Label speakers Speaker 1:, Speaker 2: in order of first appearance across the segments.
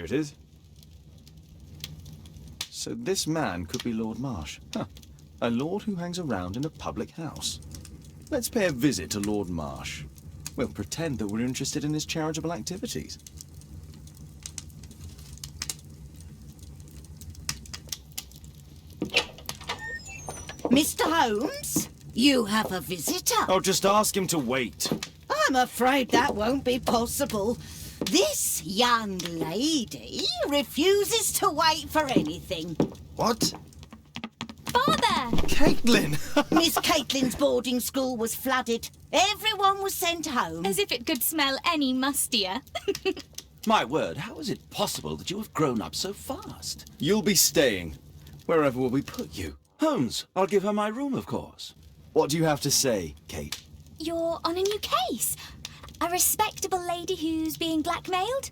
Speaker 1: Here it is. So this man could be Lord Marsh. Huh. A lord who hangs around in a public house. Let's pay a visit to Lord Marsh. We'll pretend that we're interested in his charitable activities.
Speaker 2: Mr. Holmes, you have a visitor.
Speaker 1: Oh, just ask him to wait.
Speaker 2: I'm afraid that won't be possible. This young lady refuses to wait for anything.
Speaker 1: What?
Speaker 3: Father!
Speaker 1: Caitlin!
Speaker 2: Miss Caitlin's boarding school was flooded. Everyone was sent home.
Speaker 3: As if it could smell any mustier.
Speaker 4: My word, how is it possible that you have grown up so fast?
Speaker 1: You'll be staying. Wherever will we put you?
Speaker 4: Holmes, I'll give her my room, of course.
Speaker 1: What do you have to say, Kate?
Speaker 3: You're on a new case. A respectable lady who's being blackmailed?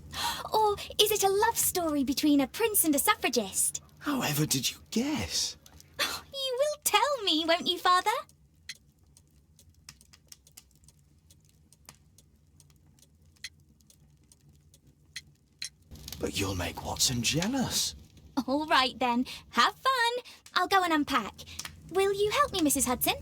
Speaker 3: Or is it a love story between a prince and a suffragist?
Speaker 1: However did you guess?
Speaker 3: You will tell me, won't you, Father?
Speaker 1: But you'll make Watson jealous.
Speaker 3: All right, then. Have fun. I'll go and unpack. Will you help me, Mrs. Hudson?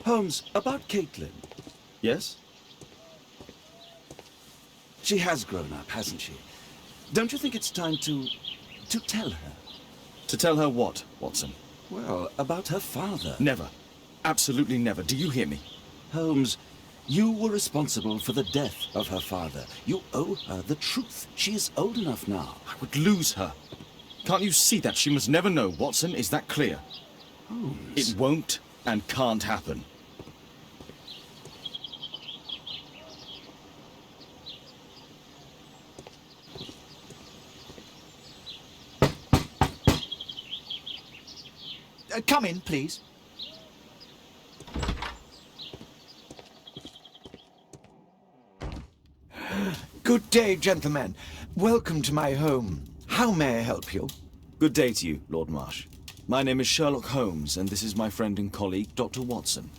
Speaker 4: Holmes, about Caitlin.
Speaker 1: Yes?
Speaker 4: She has grown up, hasn't she? Don't you think it's time to tell her?
Speaker 1: To tell her what, Watson?
Speaker 4: Well, about her father.
Speaker 1: Never. Absolutely never. Do you hear me?
Speaker 4: Holmes, you were responsible for the death of her father. You owe her the truth. She is old enough now.
Speaker 1: I would lose her. Can't you see that? She must never know, Watson. Is that clear?
Speaker 4: Holmes.
Speaker 1: It won't and can't happen.
Speaker 5: Come in, please. Good day, gentlemen. Welcome to my home. How may I help you?
Speaker 1: Good day to you, Lord Marsh. My name is Sherlock Holmes, and this is my friend and colleague, Dr. Watson.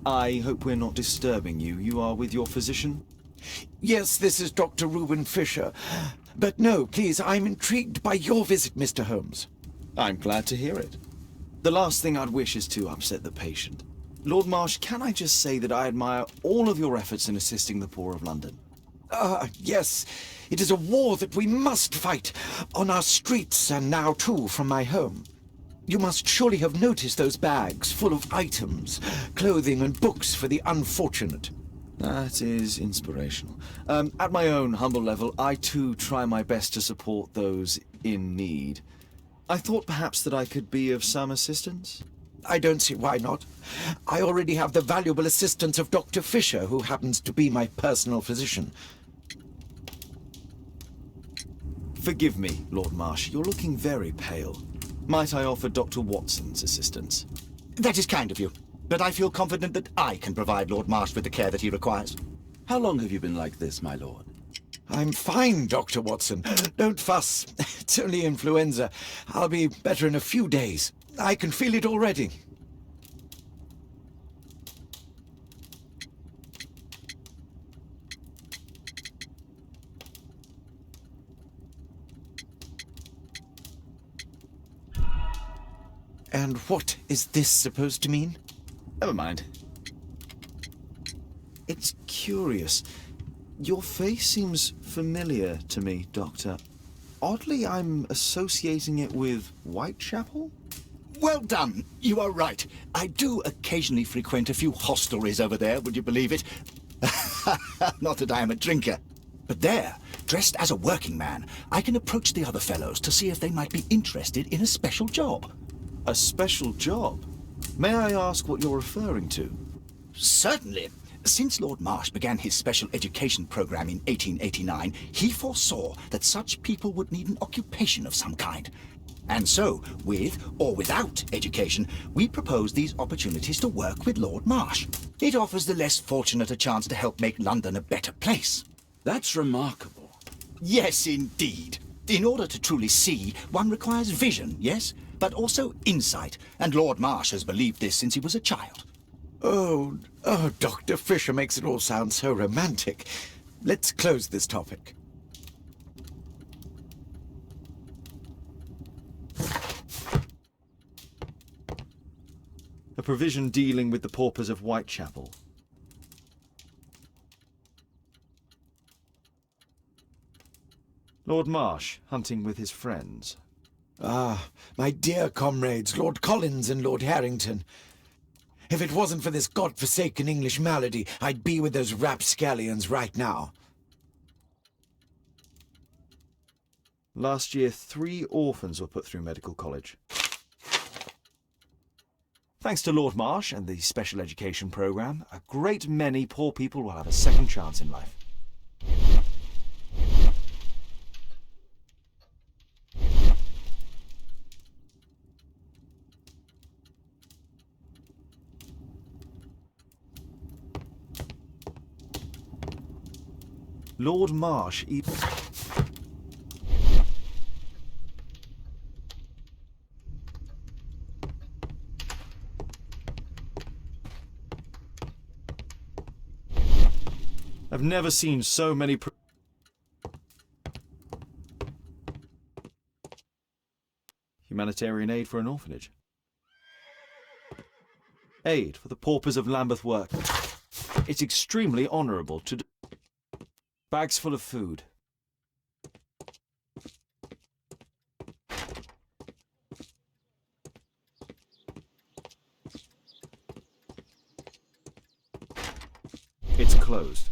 Speaker 1: I hope we're not disturbing you. You are with your physician?
Speaker 5: Yes, this is Dr. Reuben Fisher. But no, please, I'm intrigued by your visit, Mr. Holmes.
Speaker 1: I'm glad to hear it. The last thing I'd wish is to upset the patient. Lord Marsh, can I just say that I admire all of your efforts in assisting the poor of London?
Speaker 5: Yes. It is a war that we must fight, on our streets and now, too, from my home. You must surely have noticed those bags full of items, clothing and books for the unfortunate.
Speaker 1: That is inspirational. At my own humble level, I too try my best to support those in need. I thought perhaps that I could be of some assistance.
Speaker 5: I don't see why not. I already have the valuable assistance of Dr. Fisher, who happens to be my personal physician.
Speaker 1: Forgive me, Lord Marsh. You're looking very pale. Might I offer Dr. Watson's assistance?
Speaker 6: That is kind of you, but I feel confident that I can provide Lord Marsh with the care that he requires.
Speaker 4: How long have you been like this, my lord?
Speaker 5: I'm fine, Dr. Watson. Don't fuss. It's only influenza. I'll be better in a few days. I can feel it already. And what is this supposed to mean?
Speaker 1: Never mind. It's curious. Your face seems familiar to me, Doctor. Oddly, I'm associating it with Whitechapel?
Speaker 6: Well done. You are right. I do occasionally frequent a few hostelries over there, would you believe it? Not that I am a drinker. But there, dressed as a working man, I can approach the other fellows to see if they might be interested in a special job.
Speaker 1: A special job? May I ask what you're referring to?
Speaker 6: Certainly. Since Lord Marsh began his special education program in 1889, he foresaw that such people would need an occupation of some kind. And so, with or without education, we propose these opportunities to work with Lord Marsh. It offers the less fortunate a chance to help make London a better place.
Speaker 4: That's remarkable.
Speaker 6: Yes, indeed. In order to truly see, one requires vision, yes? But also insight, and Lord Marsh has believed this since he was a child.
Speaker 5: Oh, Dr. Fisher makes it all sound so romantic. Let's close this topic.
Speaker 1: A provision dealing with the paupers of Whitechapel. Lord Marsh, hunting with his friends.
Speaker 5: Ah, my dear comrades, Lord Collins and Lord Harrington. If it wasn't for this godforsaken English malady, I'd be with those rapscallions right now.
Speaker 1: Last year, 3 orphans were put through medical college. Thanks to Lord Marsh and the special education program, a great many poor people will have a second chance in life. Lord Marsh even... I've never seen so many... Humanitarian aid for an orphanage. Aid for the paupers of Lambeth Work. It's extremely honourable to... Bags full of food. It's closed.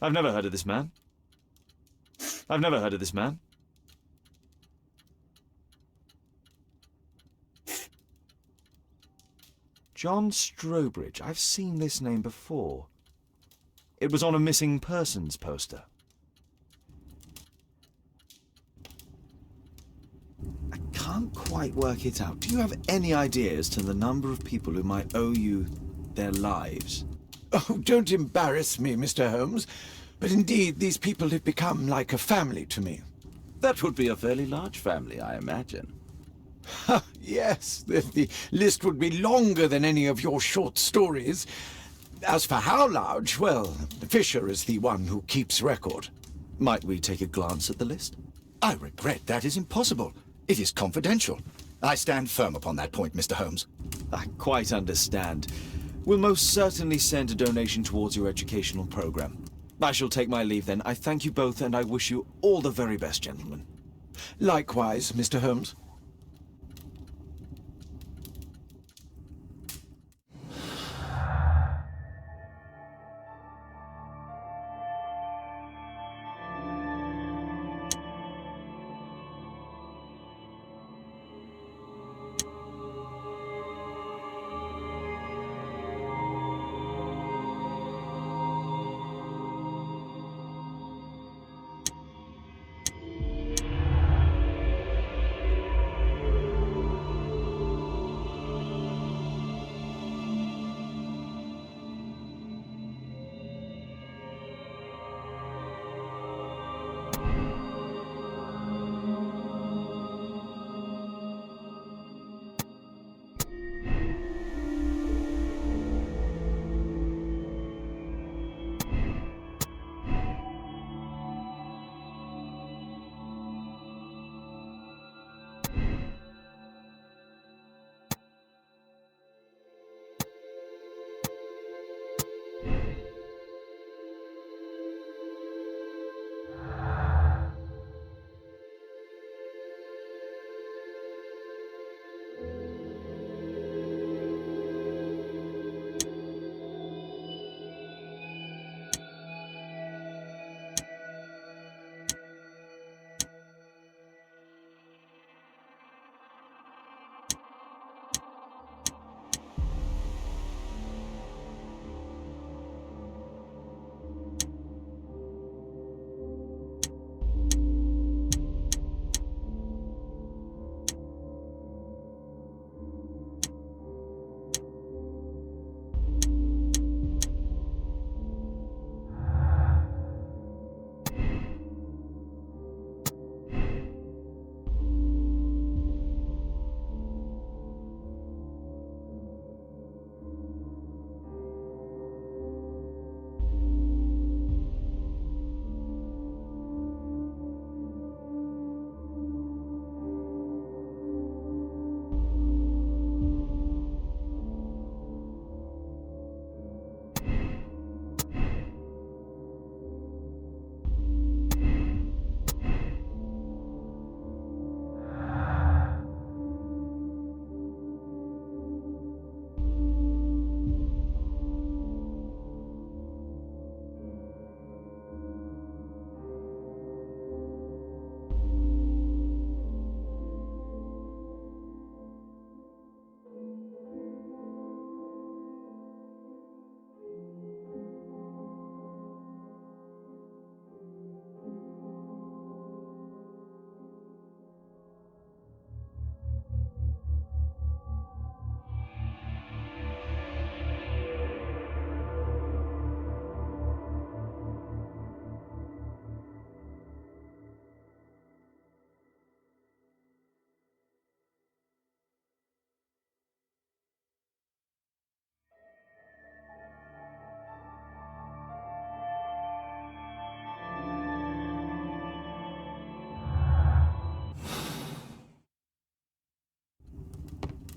Speaker 1: I've never heard of this man. I've never heard of this man. John Strobridge. I've seen this name before. It was on a missing persons poster. I can't quite work it out. Do you have any idea as to the number of people who might owe you their lives?
Speaker 5: Oh, don't embarrass me, Mr. Holmes. but indeed these people have become like a family to me.
Speaker 4: That would be a fairly large family, I imagine.
Speaker 5: Yes, the list would be longer than any of your short stories. As for how large, well, Fisher is the one who keeps record.
Speaker 1: Might we take a glance at the list?
Speaker 6: I regret that is impossible. It is confidential. I stand firm upon that point, Mr. Holmes.
Speaker 1: I quite understand. We'll most certainly send a donation towards your educational program. I shall take my leave then. I thank you both, and I wish you all the very best, gentlemen.
Speaker 5: Likewise, Mr. Holmes.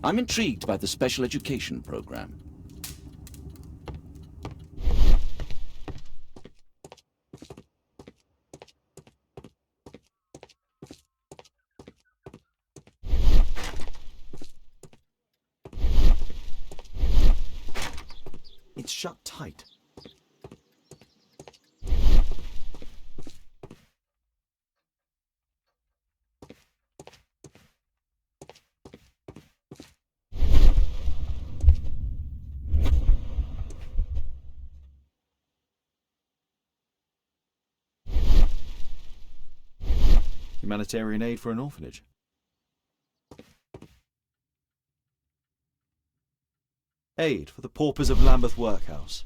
Speaker 4: I'm intrigued by the special education program.
Speaker 1: It's shut tight. Humanitarian aid for an orphanage. Aid for the paupers of Lambeth Workhouse.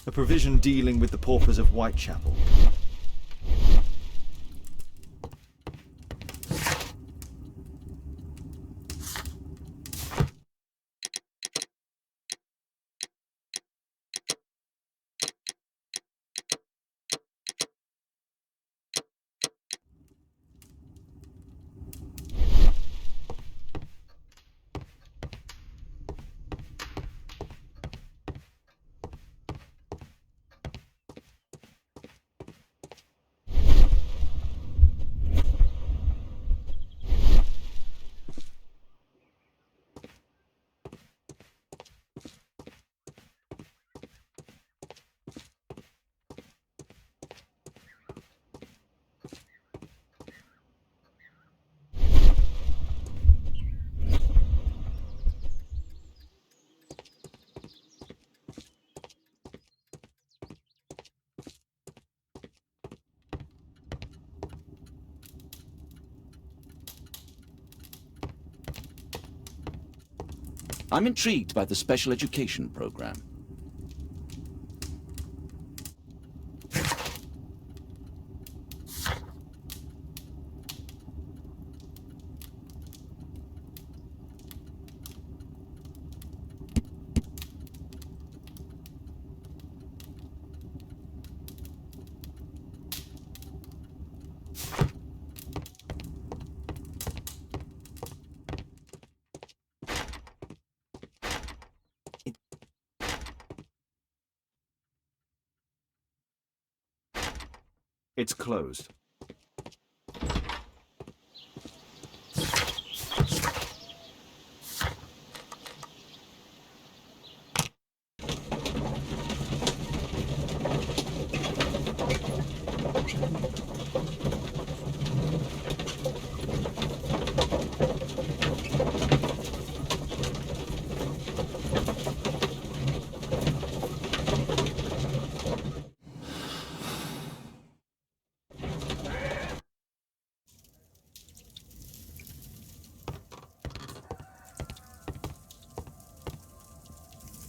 Speaker 1: A provision dealing with the paupers of Whitechapel.
Speaker 4: I'm intrigued by the special education program.
Speaker 1: It's closed.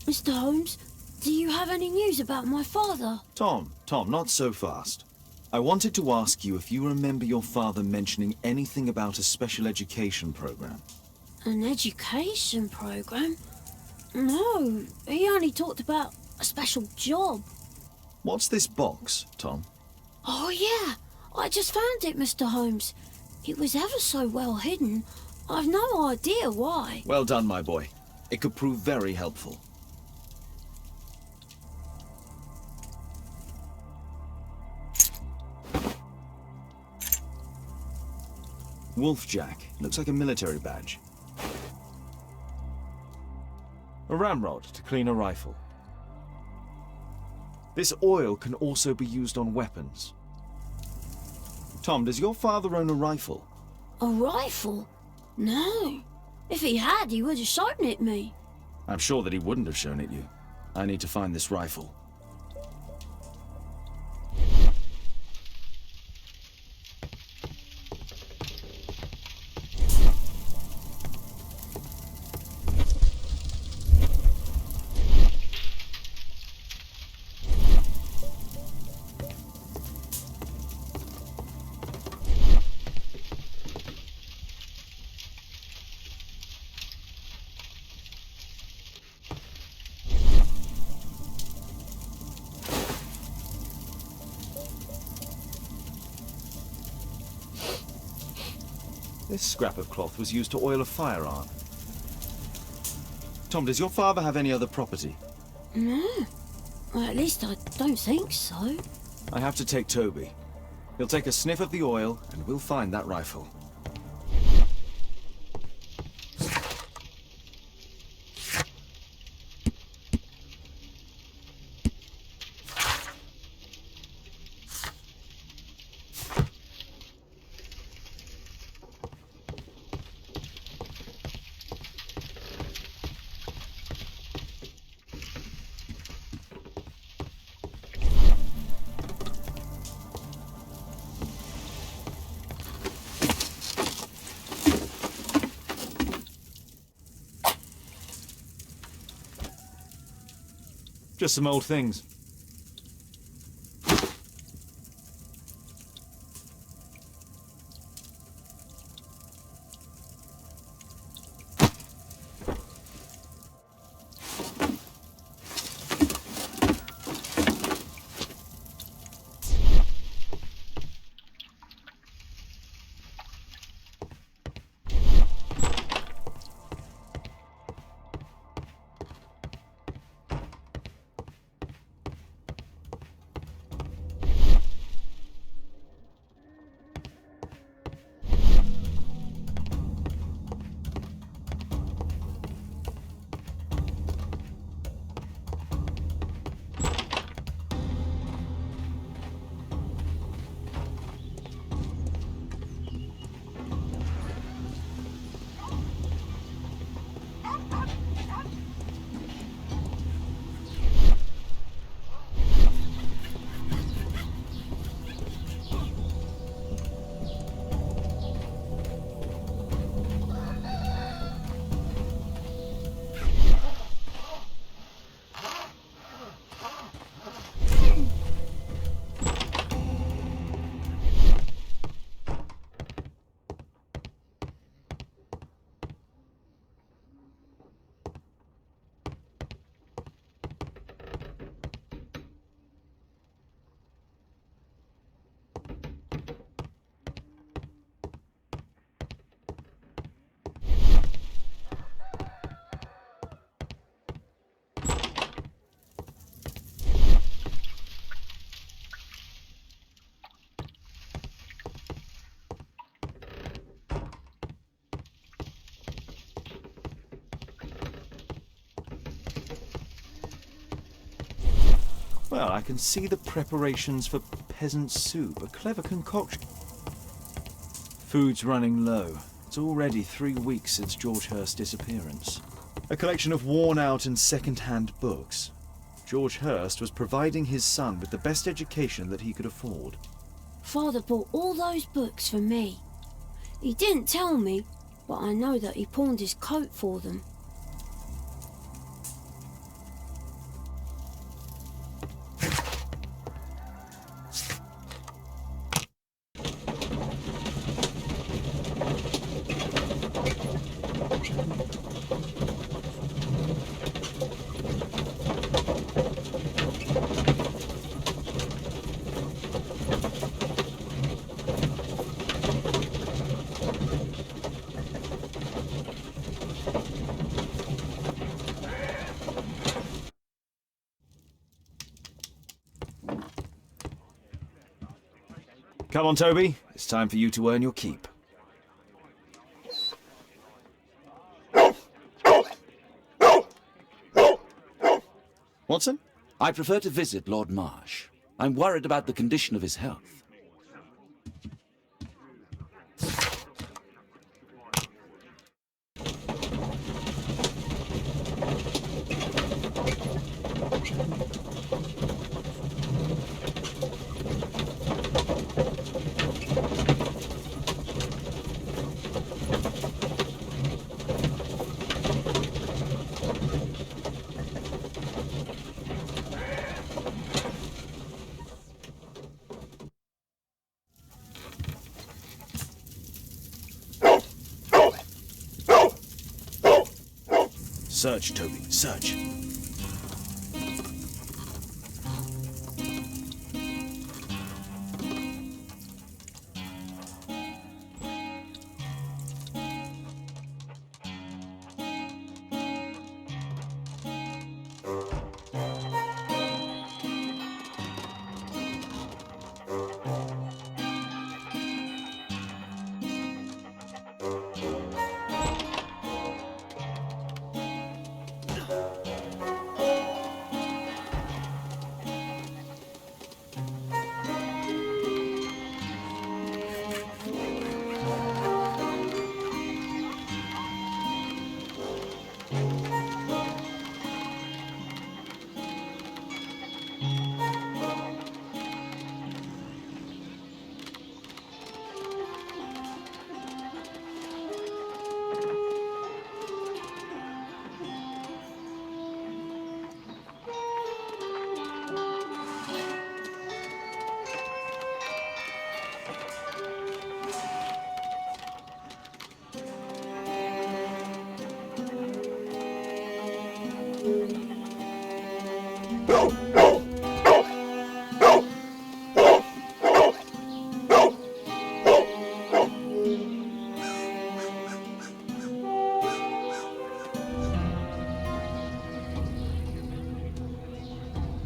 Speaker 7: Mr. Holmes, do you have any news about my father?
Speaker 1: Tom, not so fast. I wanted to ask you if you remember your father mentioning anything about a special education program.
Speaker 7: An education program? No, he only talked about a special job.
Speaker 1: What's this box, Tom?
Speaker 7: Oh yeah, I just found it, Mr. Holmes. It was ever so well hidden. I've no idea why.
Speaker 1: Well done, my boy. It could prove very helpful. Wolfjack. Looks like a military badge. A ramrod to clean a rifle. This oil can also be used on weapons. Tom, does your father own a rifle?
Speaker 7: A rifle? No. If he had, he would have shown it me.
Speaker 1: I'm sure that he wouldn't have shown it you. I need to find this rifle. This scrap of cloth was used to oil a firearm. Tom, does your father have any other property?
Speaker 7: No. Well, at least I don't think so.
Speaker 1: I have to take Toby. He'll take a sniff of the oil, and we'll find that rifle. Just some old things. Well, I can see the preparations for peasant soup. A clever concoction. Food's running low. It's already 3 weeks since George Hurst's disappearance. A collection of worn-out and second-hand books. George Hurst was providing his son with the best education that he could afford.
Speaker 7: Father bought all those books for me. He didn't tell me, but I know that he pawned his coat for them.
Speaker 1: Come on, Toby. It's time for you to earn your keep. Watson?
Speaker 4: I prefer to visit Lord Marsh. I'm worried about the condition of his health.
Speaker 1: Search, Toby, search.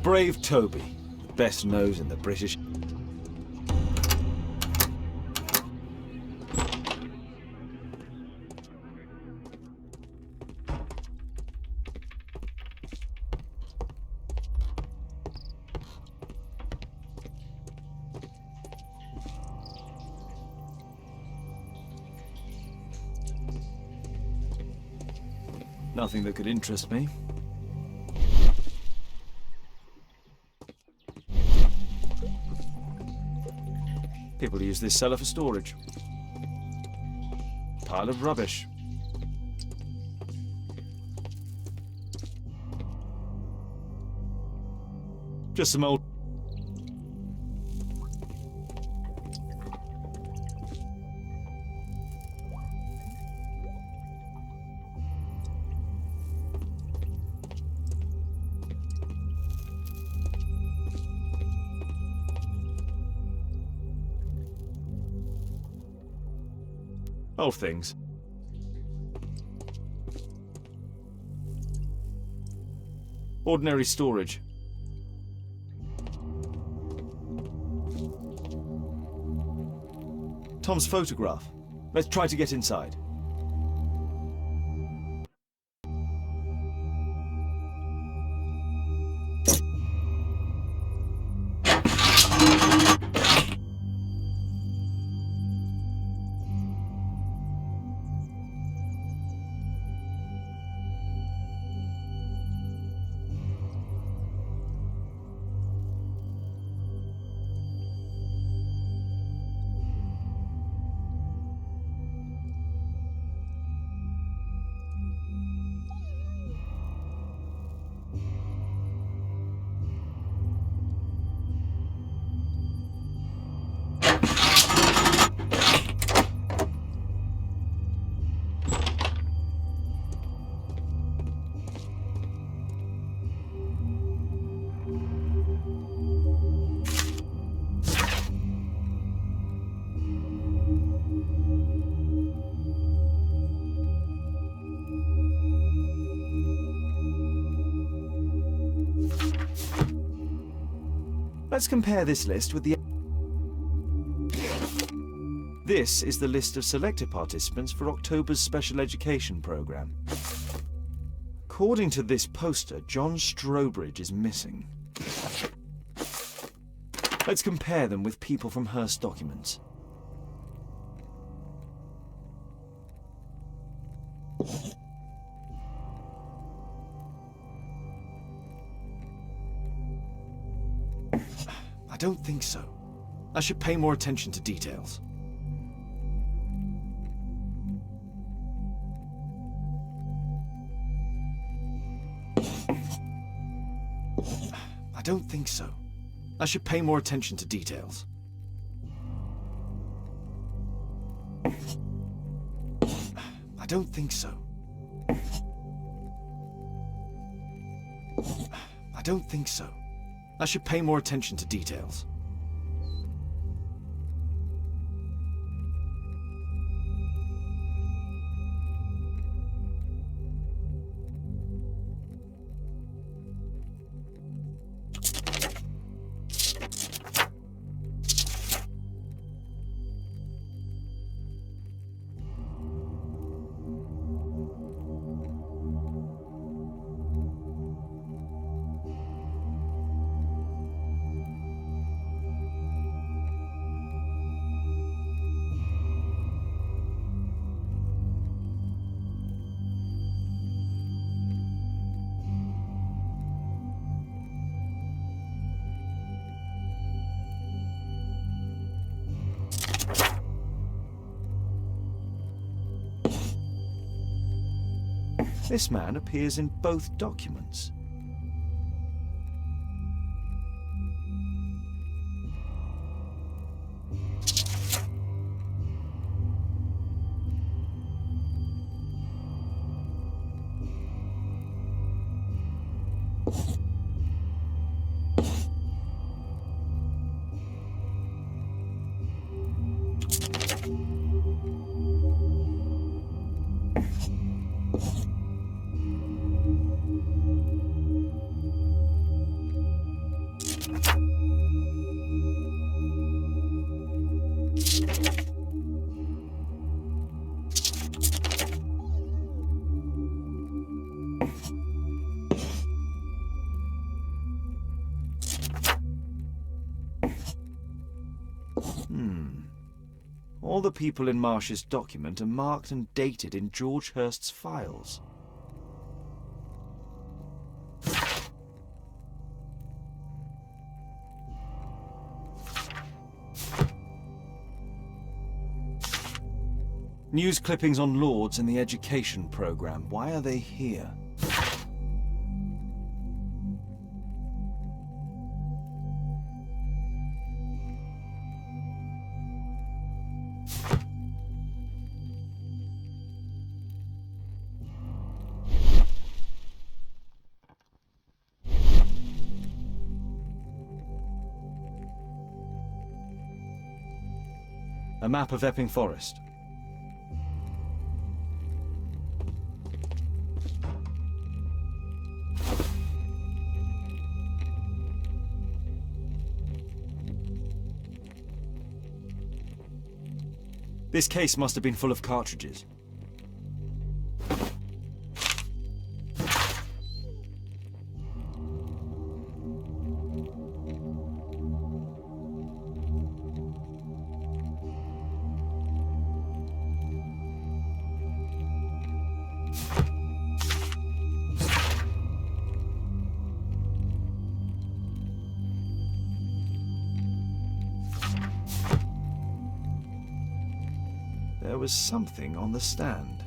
Speaker 1: Brave Toby, the best nose in the British. Nothing that could interest me. People use this cellar for storage. Pile of rubbish. Just some old... old things. Ordinary storage. Tom's photograph. Let's try to get inside. Let's compare this list with the... This is the list of selected participants for October's special education programme. According to this poster, John Strobridge is missing. Let's compare them with people from Hearst documents. I don't think so. I should pay more attention to details. I don't think so. I should pay more attention to details. I don't think so. I don't think so. I should pay more attention to details. This man appears in both documents. All the people in Marsh's document are marked and dated in George Hearst's files. News clippings on Lords and the education programme. Why are they here? A map of Epping Forest. This case must have been full of cartridges. There was something on the stand.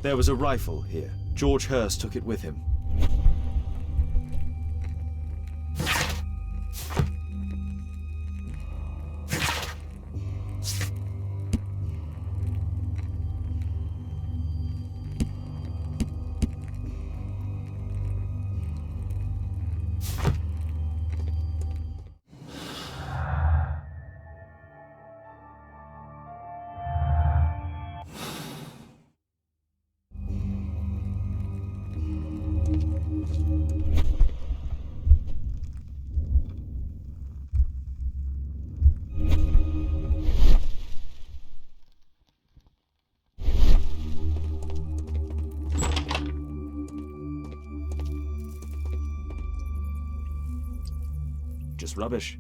Speaker 1: There was a rifle here. George Hearst took it with him. Just rubbish.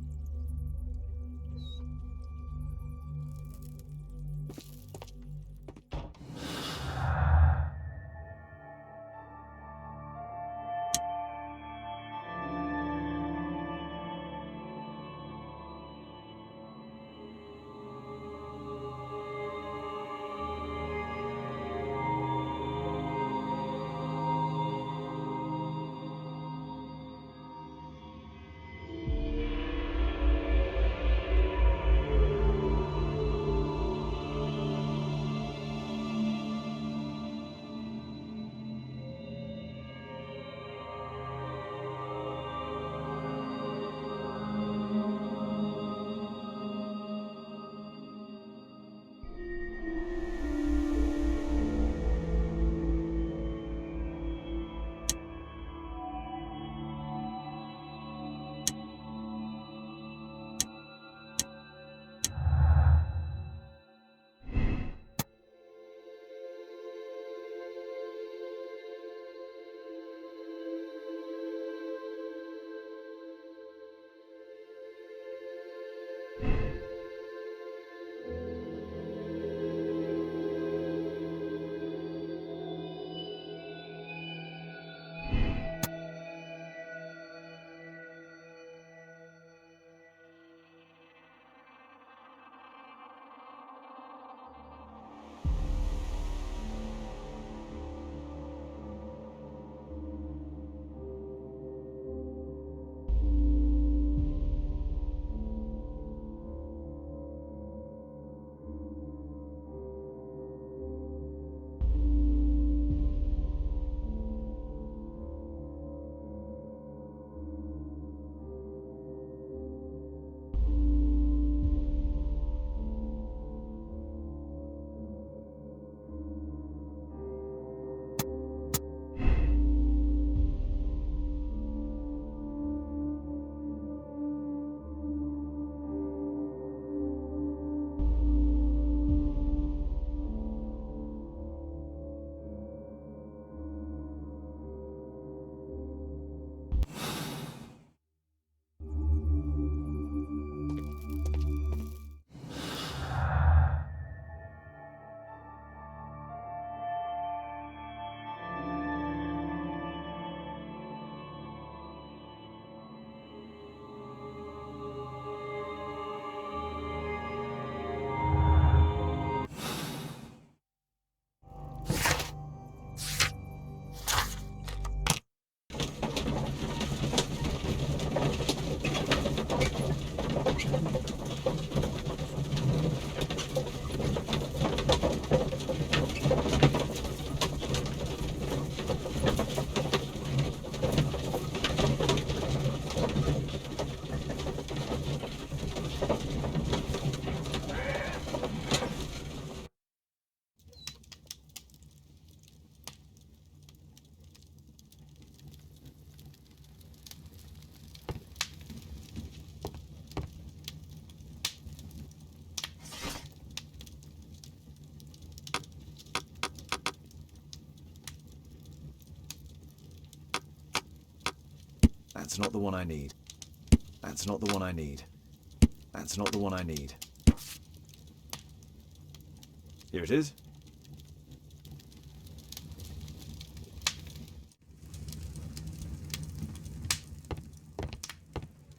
Speaker 1: That's not the one I need. That's not the one I need. That's not the one I need. Here it is.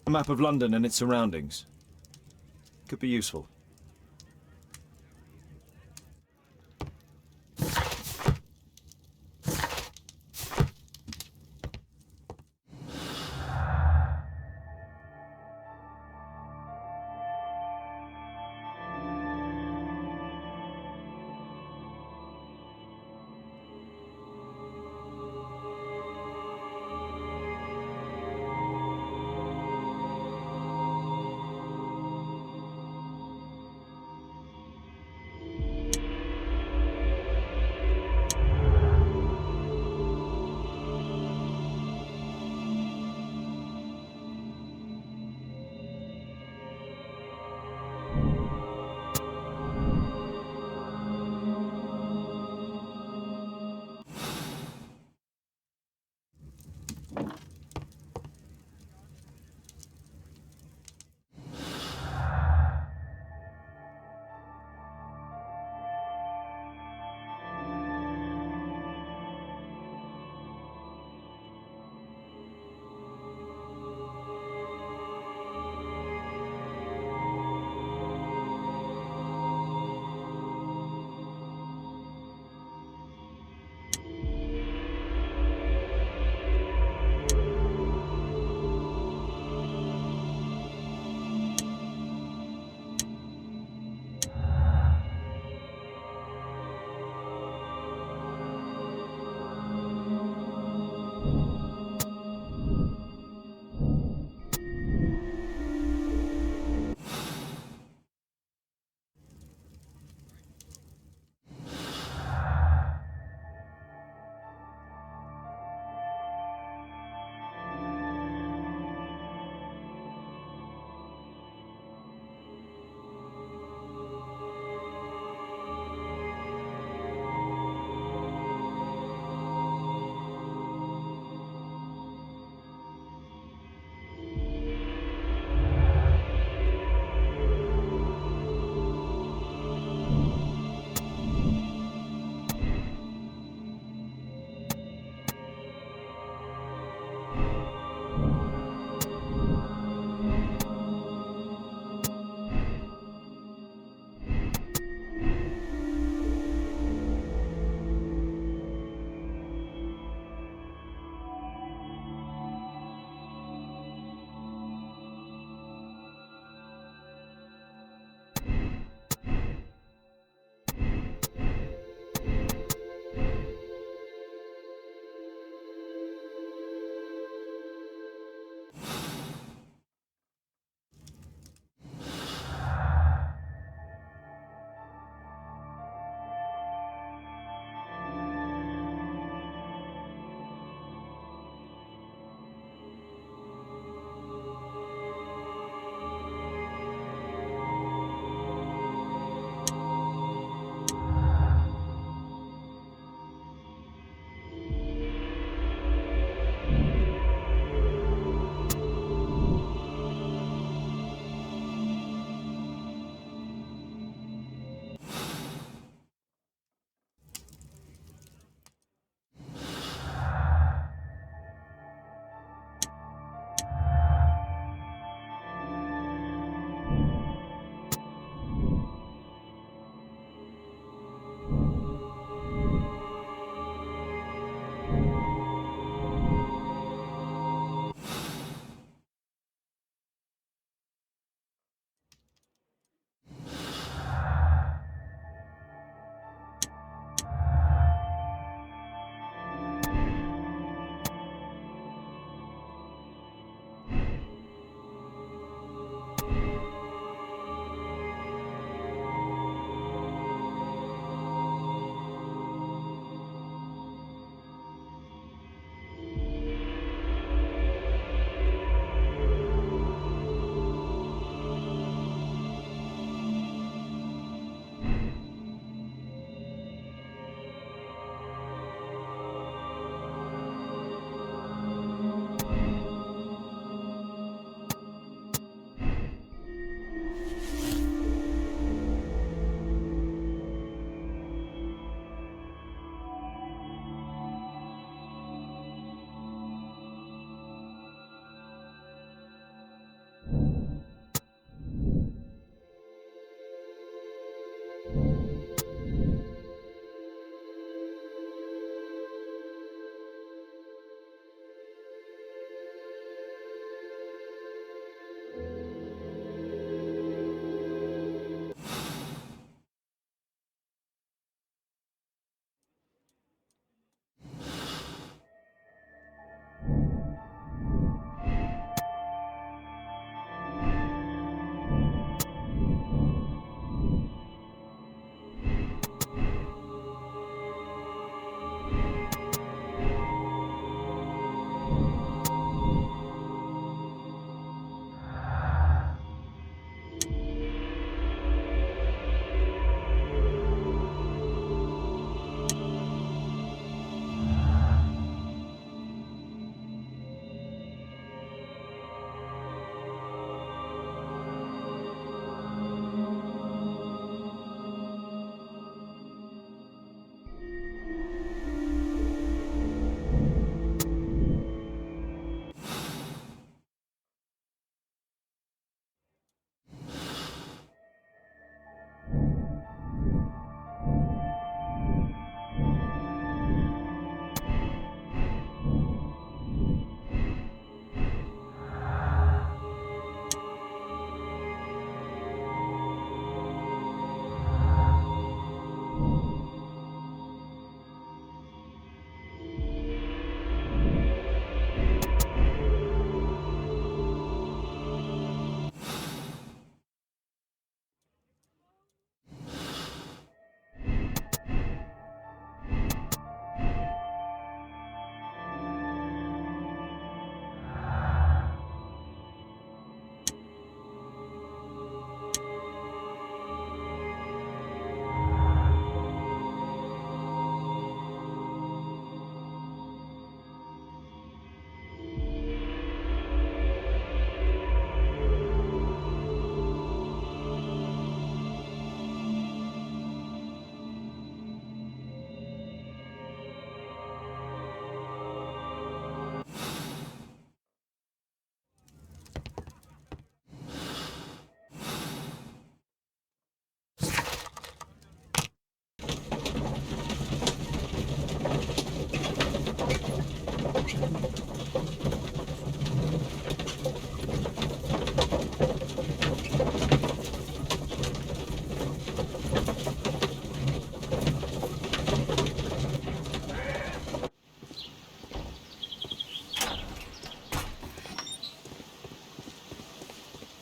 Speaker 1: A map of London and its surroundings. Could be useful.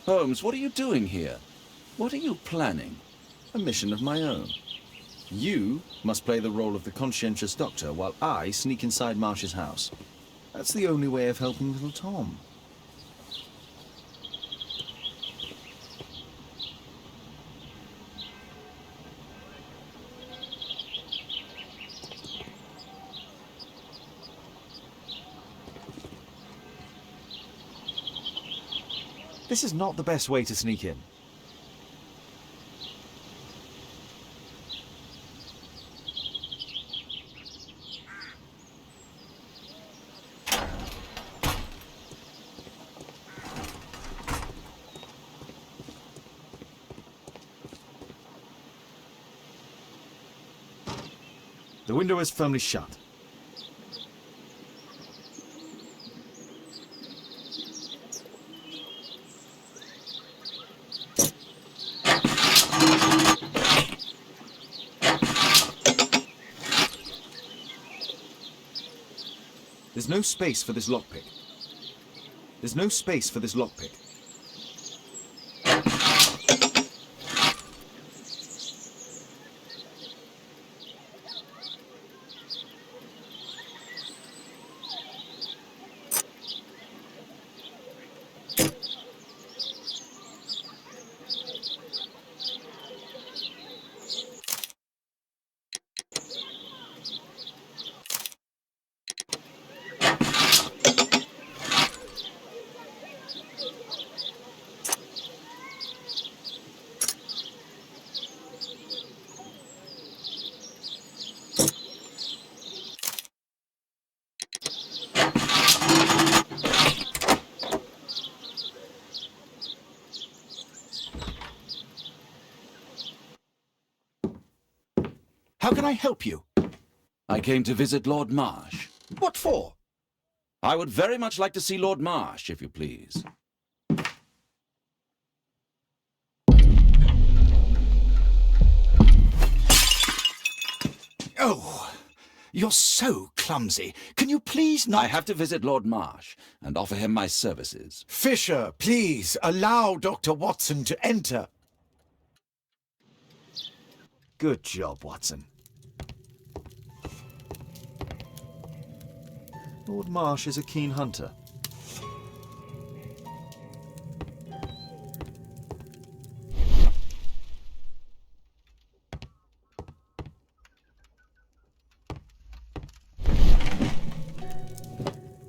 Speaker 4: Holmes, what are you doing here? What are you planning?
Speaker 1: A mission of my own. You must play the role of the conscientious doctor while I sneak inside Marsh's house. That's the only way of helping little Tom. This is not the best way to sneak in. The window is firmly shut. There's no space for this lockpick. There's no space for this lockpick.
Speaker 6: How can I help you?
Speaker 4: I came to visit Lord Marsh.
Speaker 6: What for?
Speaker 4: I would very much like to see Lord Marsh, if you please.
Speaker 6: Oh, you're so clumsy. Can you please not...
Speaker 4: I have to visit Lord Marsh and offer him my services.
Speaker 5: Fisher, please allow Dr. Watson to enter.
Speaker 1: Good job, Watson. Lord Marsh is a keen hunter.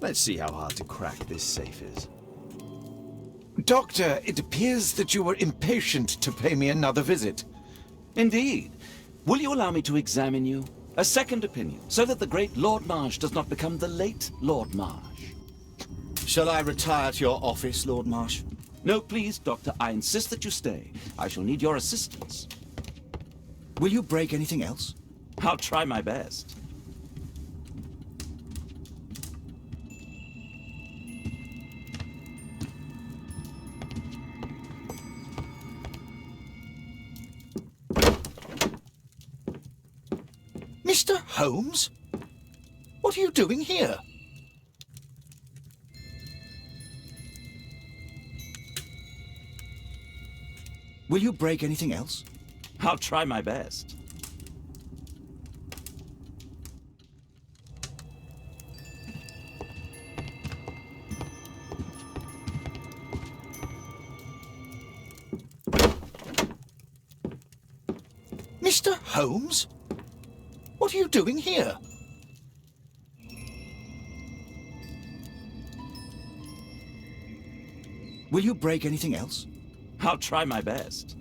Speaker 1: Let's see how hard to crack this safe is.
Speaker 5: Doctor, it appears that you were impatient to pay me another visit.
Speaker 4: Indeed. Will you allow me to examine you? A second opinion, so that the great Lord Marsh does not become the late Lord Marsh.
Speaker 6: Shall I retire to your office, Lord Marsh?
Speaker 4: No, please, Doctor. I insist that you stay. I shall need your assistance.
Speaker 6: Will you break anything else?
Speaker 4: I'll try my best.
Speaker 6: Mr. Holmes? What are you doing here? Will you break anything else?
Speaker 4: I'll try my best.
Speaker 6: Mr. Holmes? What are you doing here? Will you break anything else?
Speaker 4: I'll try my best.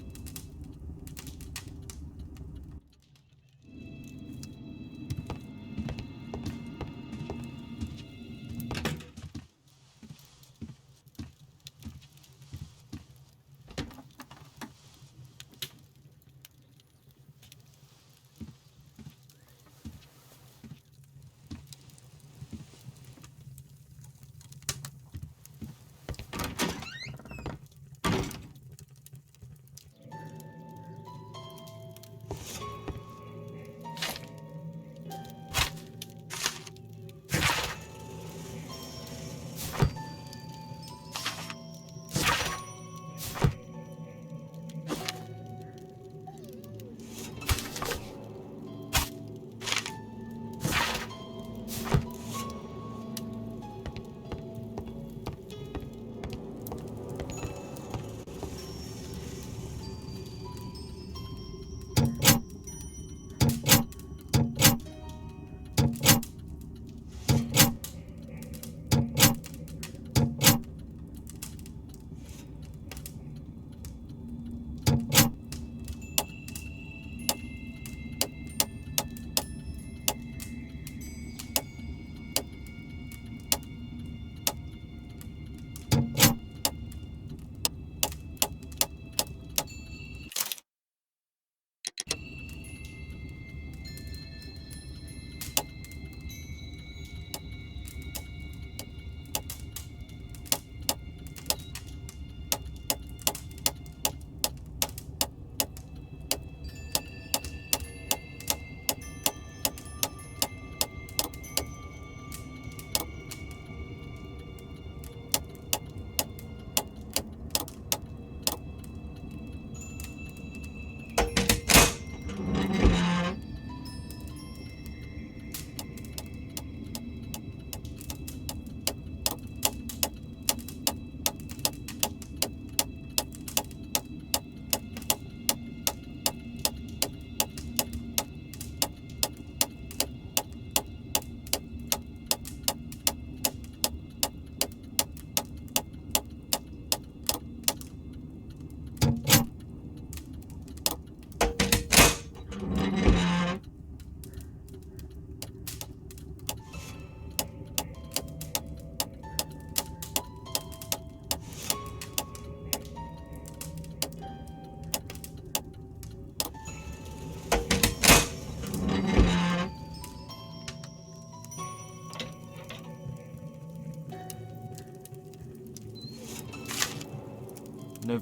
Speaker 1: No.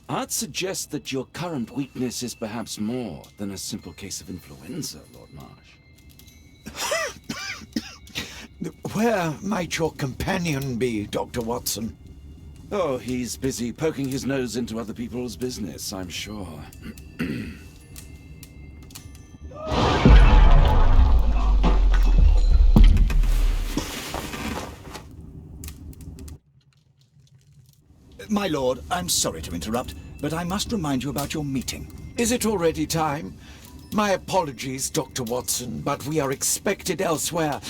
Speaker 4: I'd suggest that your current weakness is perhaps more than a simple case of influenza, Lord Marsh.
Speaker 5: Where might your companion be, Dr. Watson?
Speaker 4: Oh, he's busy poking his nose into other people's business, I'm sure.
Speaker 6: My lord, I'm sorry to interrupt, but I must remind you about your meeting.
Speaker 5: Is it already time? My apologies, Dr. Watson, but we are expected elsewhere.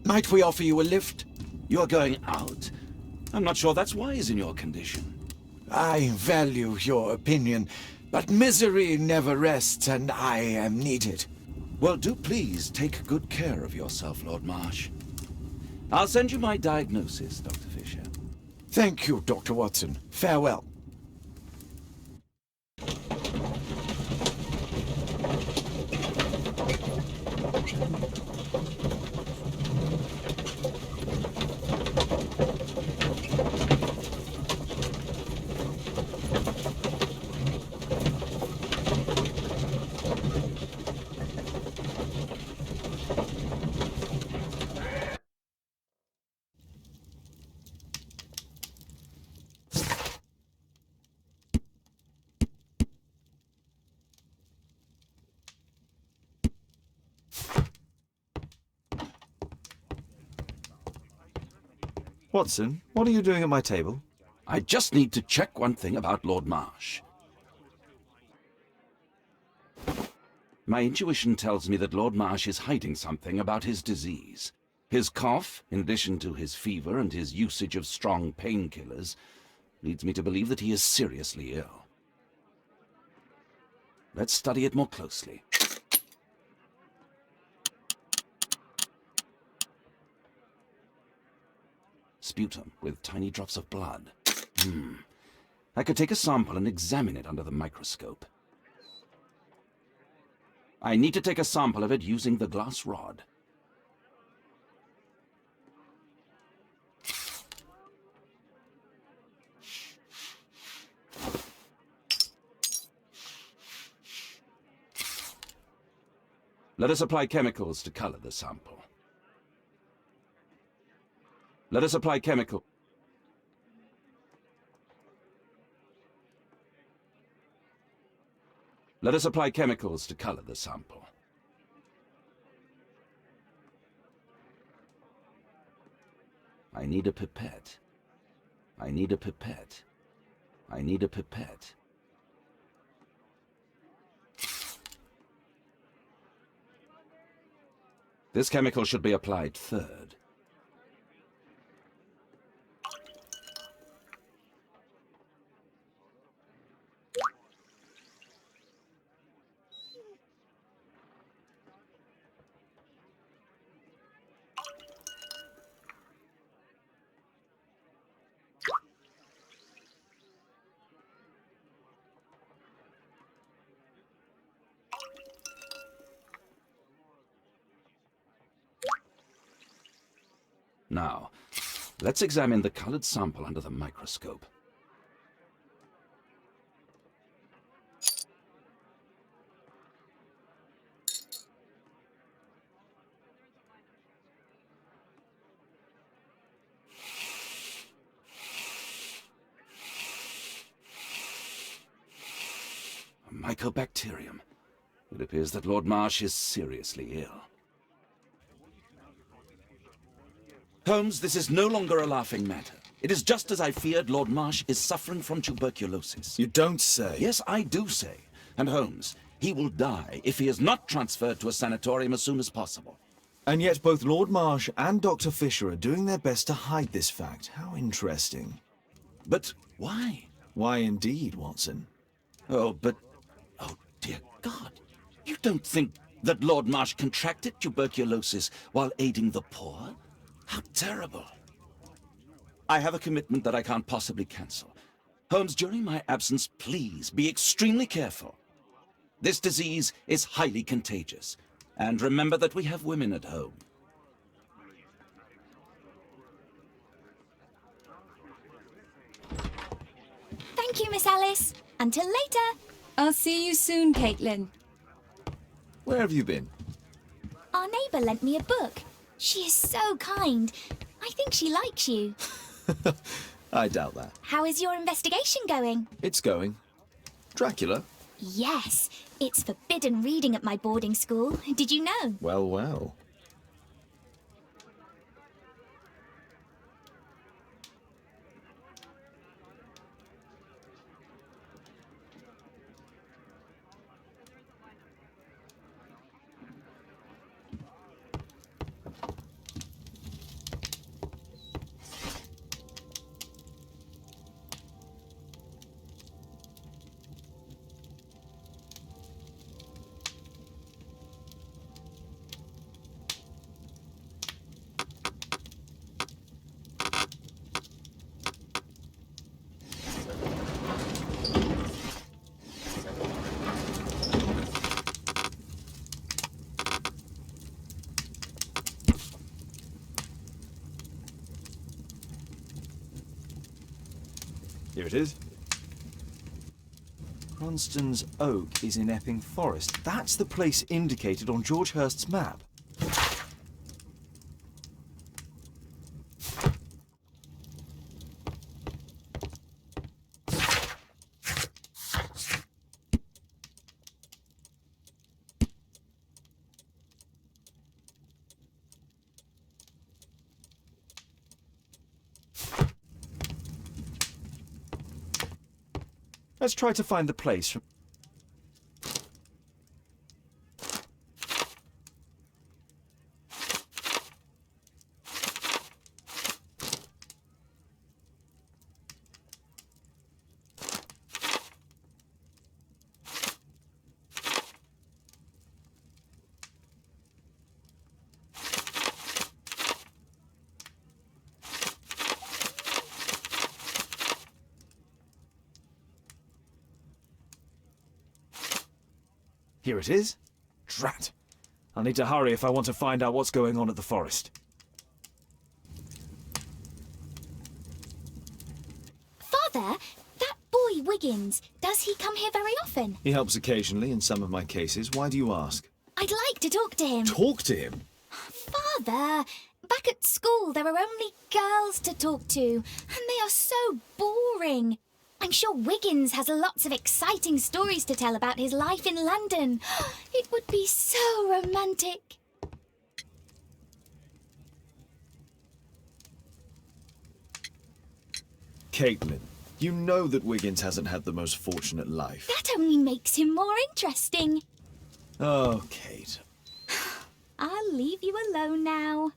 Speaker 5: Might we offer you a lift?
Speaker 4: You're going out? I'm not sure that's wise in your condition.
Speaker 5: I value your opinion, but misery never rests, and I am needed.
Speaker 4: Well, do please take good care of yourself, Lord Marsh. I'll send you my diagnosis, Dr. Fisher.
Speaker 5: Thank you, Dr. Watson. Farewell.
Speaker 1: Watson, what are you doing at my table?
Speaker 4: I just need to check one thing about Lord Marsh. My intuition tells me that Lord Marsh is hiding something about his disease. His cough, in addition to his fever and his usage of strong painkillers, leads me to believe that he is seriously ill. Let's study it more closely. Sputum with tiny drops of blood. I could take a sample and examine it under the microscope. I need to take a sample of it using the glass rod. Let us apply chemicals to color the sample. Let us apply chemical. Let us apply chemicals to color the sample. I need a pipette. I need a pipette. I need a pipette. This chemical should be applied third. Now, let's examine the colored sample under the microscope. A mycobacterium. It appears that Lord Marsh is seriously ill. Holmes, this is no longer a laughing matter. It is just as I feared. Lord Marsh is suffering from tuberculosis.
Speaker 1: You don't say.
Speaker 4: Yes, I do say. And Holmes, He will die if he is not transferred to a sanatorium as soon as possible.
Speaker 1: And yet both Lord Marsh and Dr. Fisher are doing their best to hide this fact. How interesting.
Speaker 4: But why?
Speaker 1: Why indeed, Watson?
Speaker 4: Oh, but... Oh, dear God. You don't think that Lord Marsh contracted tuberculosis while aiding the poor? How terrible. I have a commitment that I can't possibly cancel. Holmes, during my absence, please be extremely careful. This disease is highly contagious. And remember that we have women at home.
Speaker 3: Thank you, Miss Alice. Until later.
Speaker 8: I'll see you soon, Caitlin.
Speaker 1: Where have you been?
Speaker 3: Our neighbour lent me a book. She is so kind. I think she likes you.
Speaker 1: I doubt that.
Speaker 3: How is your investigation going?
Speaker 1: It's going. Dracula?
Speaker 3: Yes, it's forbidden reading at my boarding school. Did you know?
Speaker 1: Well, well. Here it is. Cranston's Oak is in Epping Forest. That's the place indicated on George Hurst's map. Let's try to find the place from... Here it is. Drat. I'll need to hurry if I want to find out what's going on at the forest.
Speaker 3: Father, that boy Wiggins, does he come here very often?
Speaker 1: He helps occasionally in some of my cases. Why do you ask?
Speaker 3: I'd like to talk to him.
Speaker 1: Talk to him?
Speaker 3: Father, back at school there are only girls to talk to, and they are so boring. I'm sure Wiggins has lots of exciting stories to tell about his life in London. It would be so romantic.
Speaker 1: Caitlin, you know that Wiggins hasn't had the most fortunate life.
Speaker 3: That only makes him more interesting.
Speaker 1: Oh, Kate.
Speaker 3: I'll leave you alone now.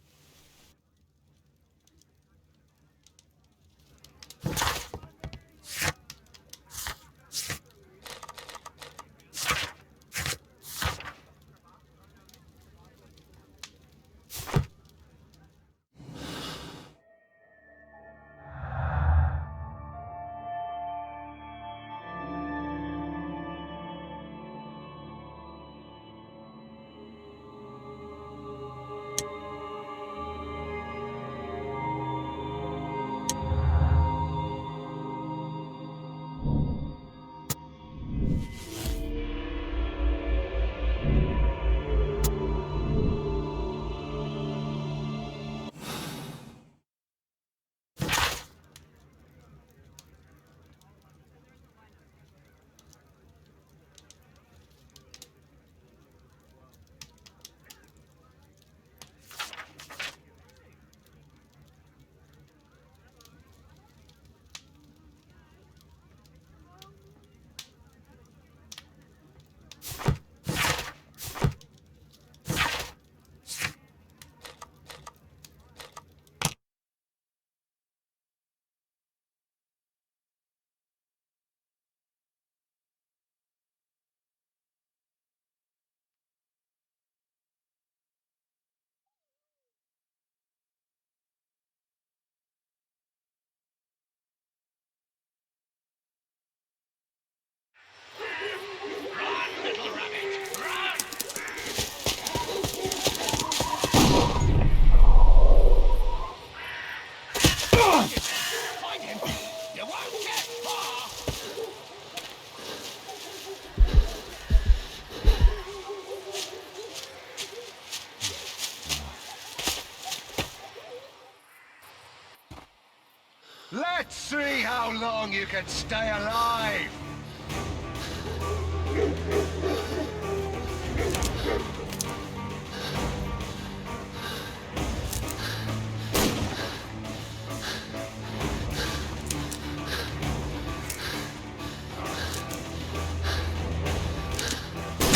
Speaker 9: Let's see how long you can stay alive!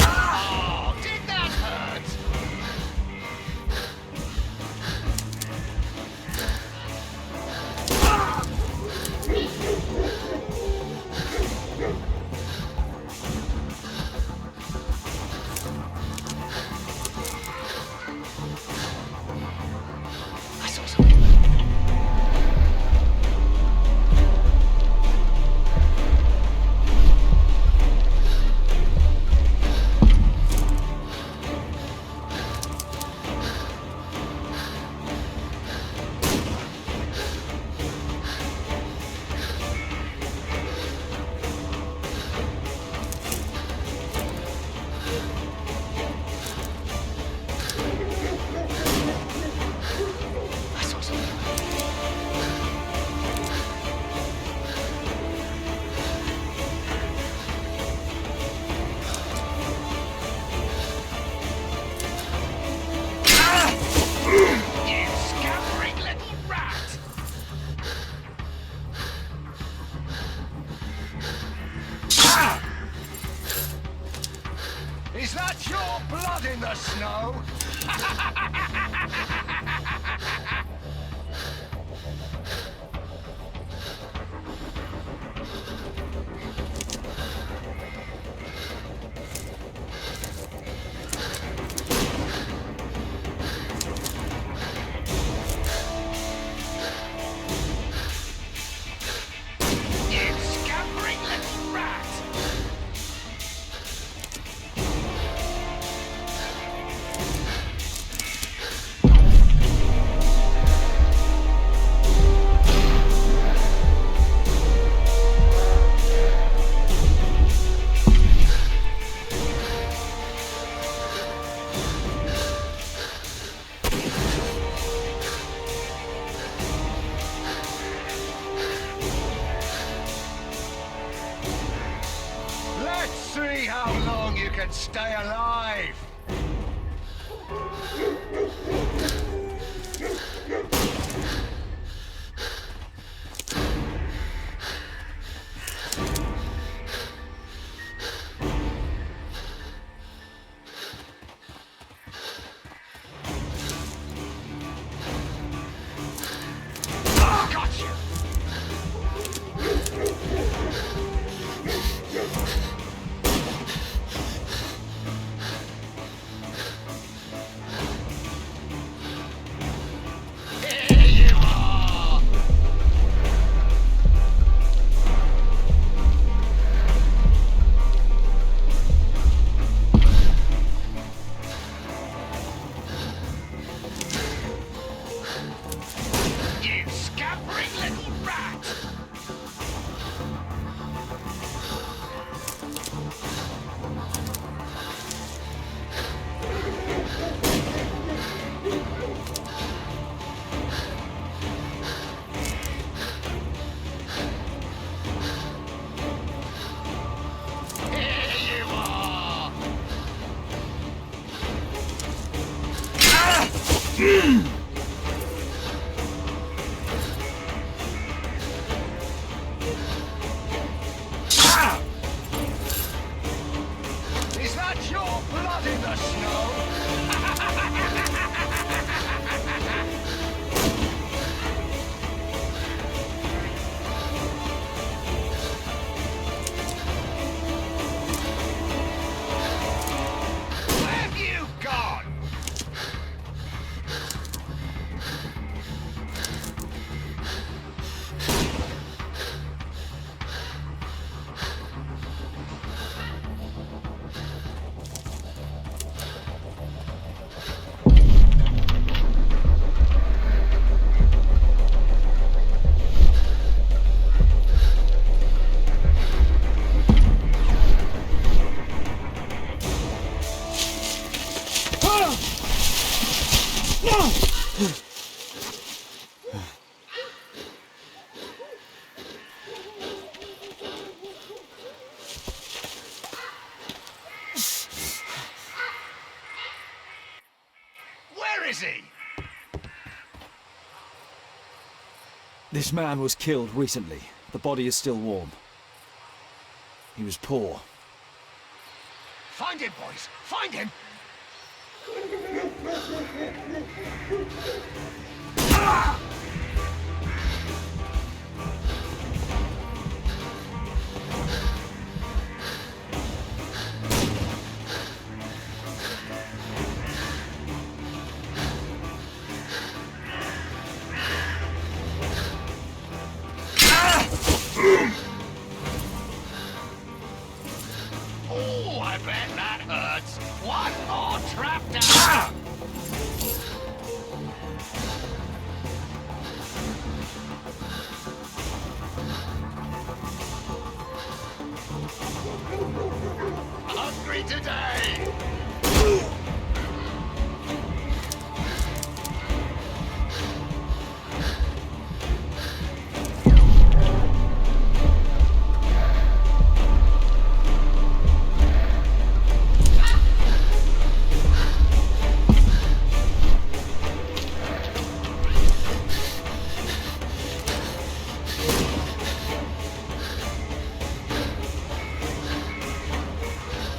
Speaker 9: Oh, did that hurt? I saw something. I saw something. You scampering little rat! Is that your blood in the snow? You scampering little rat! Let's see how long you can stay alive! Oh, got you! Here you are! You scampering little rat! Here you are! Is that your blood in the snow? Where have you gone? Where is he?
Speaker 1: This man was killed recently. The body is still warm. He was poor.
Speaker 9: Find him, boys! Find him! Oh, I bet that hurts. One more trap down. Hungry today.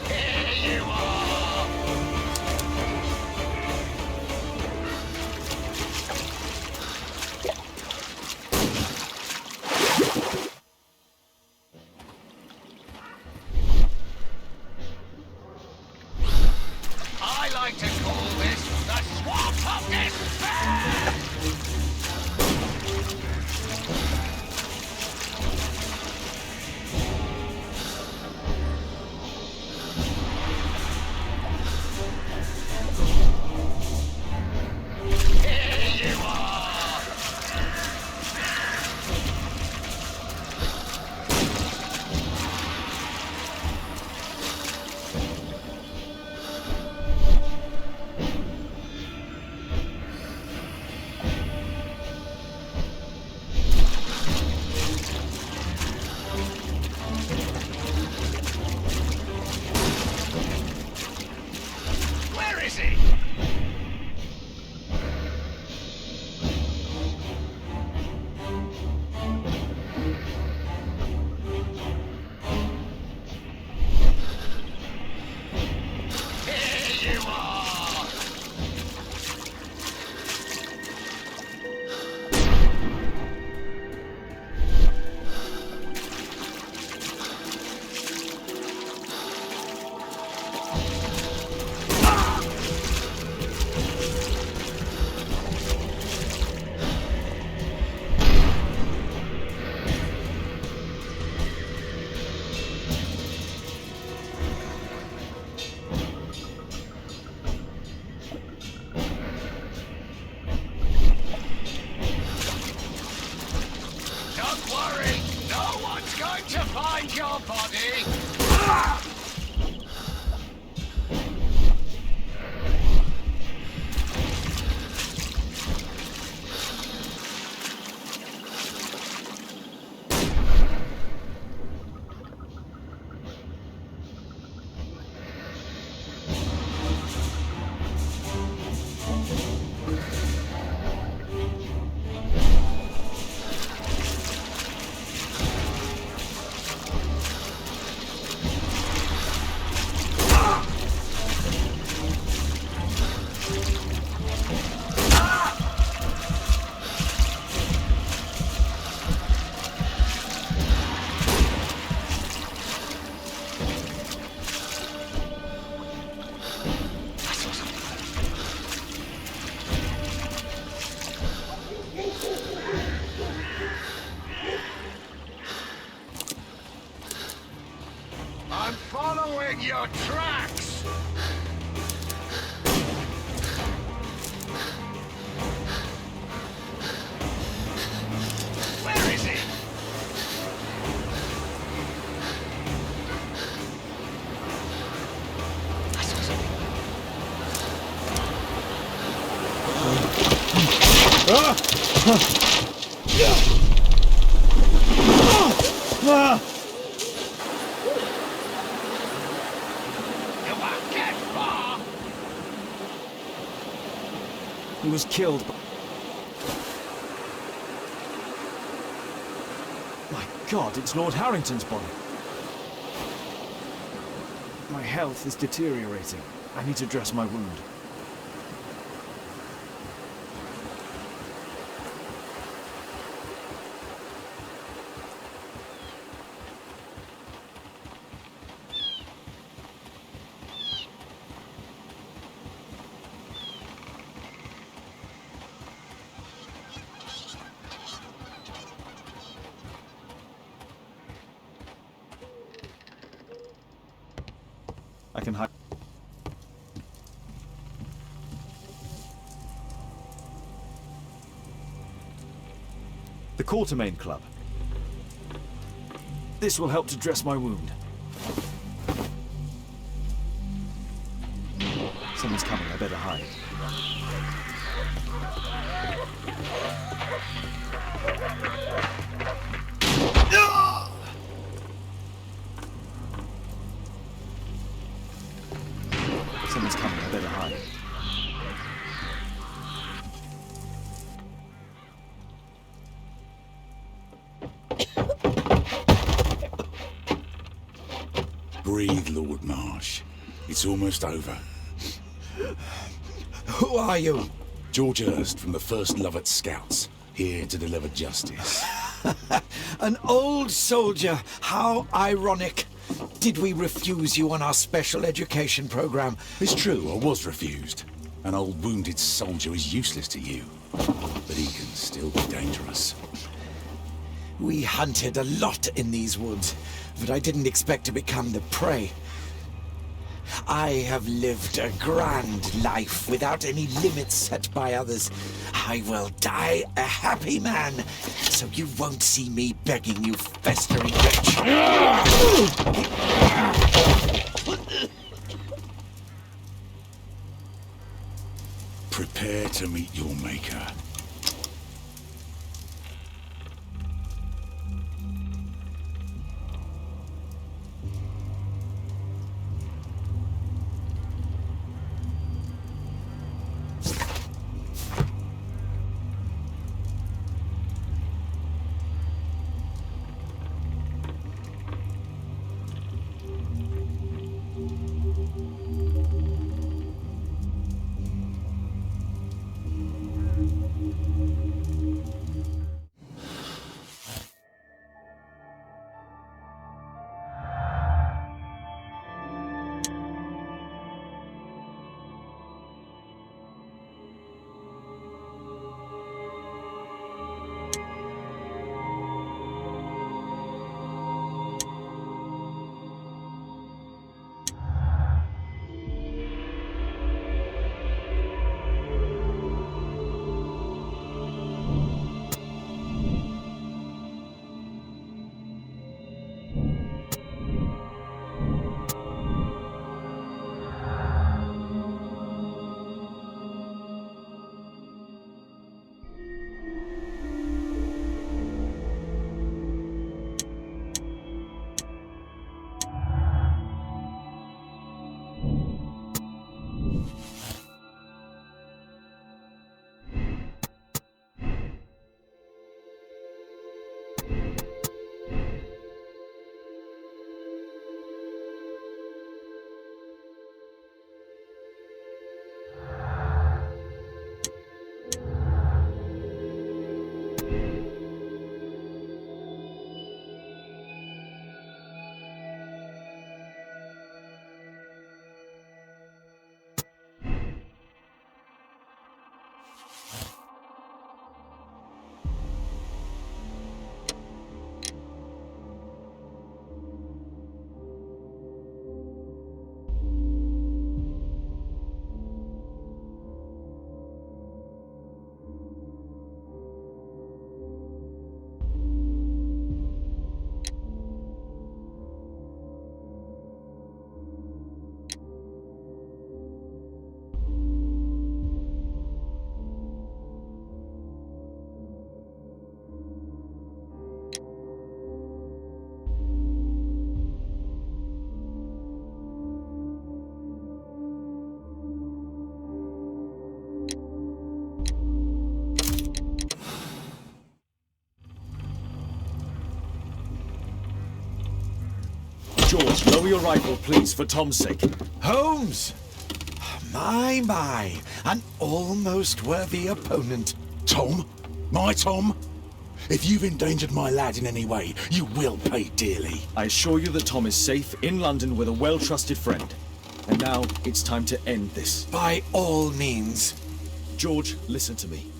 Speaker 9: Here you are. I like to call this the swamp of despair! Here you are! Where is he? Here you are! Don't worry, no one's going to find your body. I'm following your tracks. Where is he? I saw something. You won't get far.
Speaker 1: He was killed by... My God, it's Lord Harrington's body. My health is deteriorating. I need to dress my wound. I can hide. The Quartermain Club. This will help to dress my wound. Someone's coming, I better hide. Someone's coming, I better hide.
Speaker 10: Breathe, Lord Marsh. It's almost over.
Speaker 5: Who are you?
Speaker 10: George Hurst from the 1st Lovat Scouts, here to deliver justice.
Speaker 5: An old soldier. How ironic. Did we refuse you on our special education program?
Speaker 10: It's true, I was refused. An old wounded soldier is useless to you, but he can still be dangerous.
Speaker 5: We hunted a lot in these woods, but I didn't expect to become the prey. I have lived a grand life without any limits set by others. I will die a happy man, so you won't see me begging you festering wretch.
Speaker 10: Prepare to meet your maker.
Speaker 1: George, lower your rifle, please, for Tom's sake.
Speaker 5: Holmes! My, an almost worthy opponent.
Speaker 10: Tom? My Tom? If you've endangered my lad in any way, you will pay dearly.
Speaker 1: I assure you that Tom is safe in London with a well-trusted friend. And now it's time to end this.
Speaker 5: By all means.
Speaker 1: George, listen to me.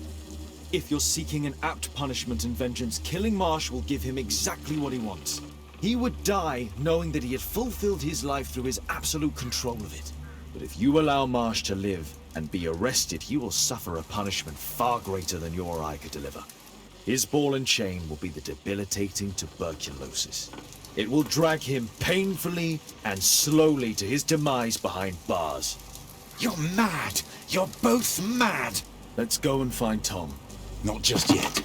Speaker 1: If you're seeking an apt punishment and vengeance, killing Marsh will give him exactly what he wants. He would die knowing that he had fulfilled his life through his absolute control of it. But if you allow Marsh to live and be arrested, he will suffer a punishment far greater than your eye could deliver. His ball and chain will be the debilitating tuberculosis. It will drag him painfully and slowly to his demise behind bars.
Speaker 5: You're mad. You're both mad.
Speaker 1: Let's go and find Tom.
Speaker 10: Not just yet.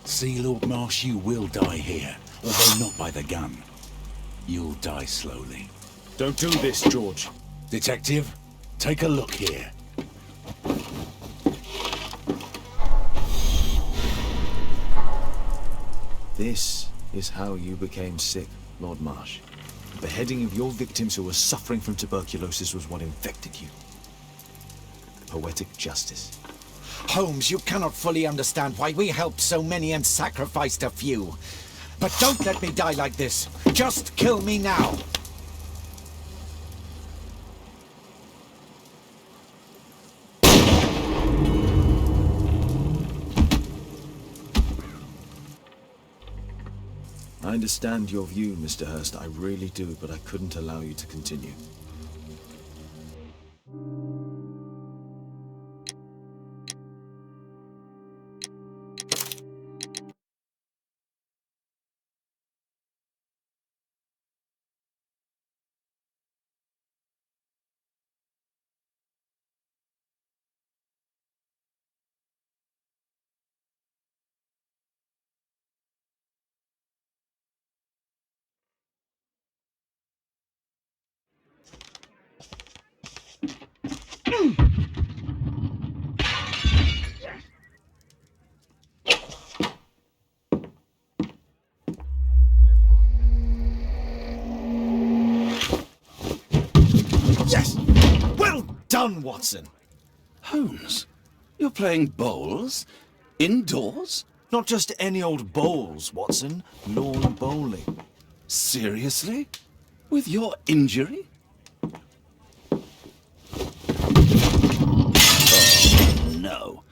Speaker 10: See, Lord Marsh, you will die here, although not by the gun. You'll die slowly.
Speaker 1: Don't do this, George.
Speaker 10: Detective, take a look here.
Speaker 1: This is how you became sick, Lord Marsh. The beheading of your victims who were suffering from tuberculosis was what infected you. Poetic justice.
Speaker 5: Holmes, you cannot fully understand why we helped so many and sacrificed a few. But don't let me die like this. Just kill me now.
Speaker 1: I understand your view, Mr. Hurst. I really do, but I couldn't allow you to continue. Yes! Well done, Watson!
Speaker 4: Holmes, you're playing bowls? Indoors?
Speaker 1: Not just any old bowls, Watson. Lawn bowling.
Speaker 4: Seriously? With your injury? Oh, no.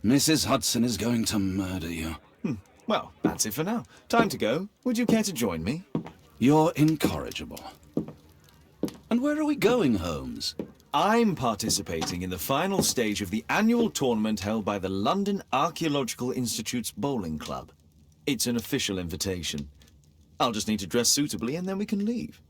Speaker 4: Mrs. Hudson is going to murder you.
Speaker 1: Well, that's it for now. Time to go. Would you care to join me?
Speaker 4: You're incorrigible. And where are we going, Holmes?
Speaker 1: I'm participating in the final stage of the annual tournament held by the London Archaeological Institute's bowling club. It's an official invitation. I'll just need to dress suitably and then we can leave.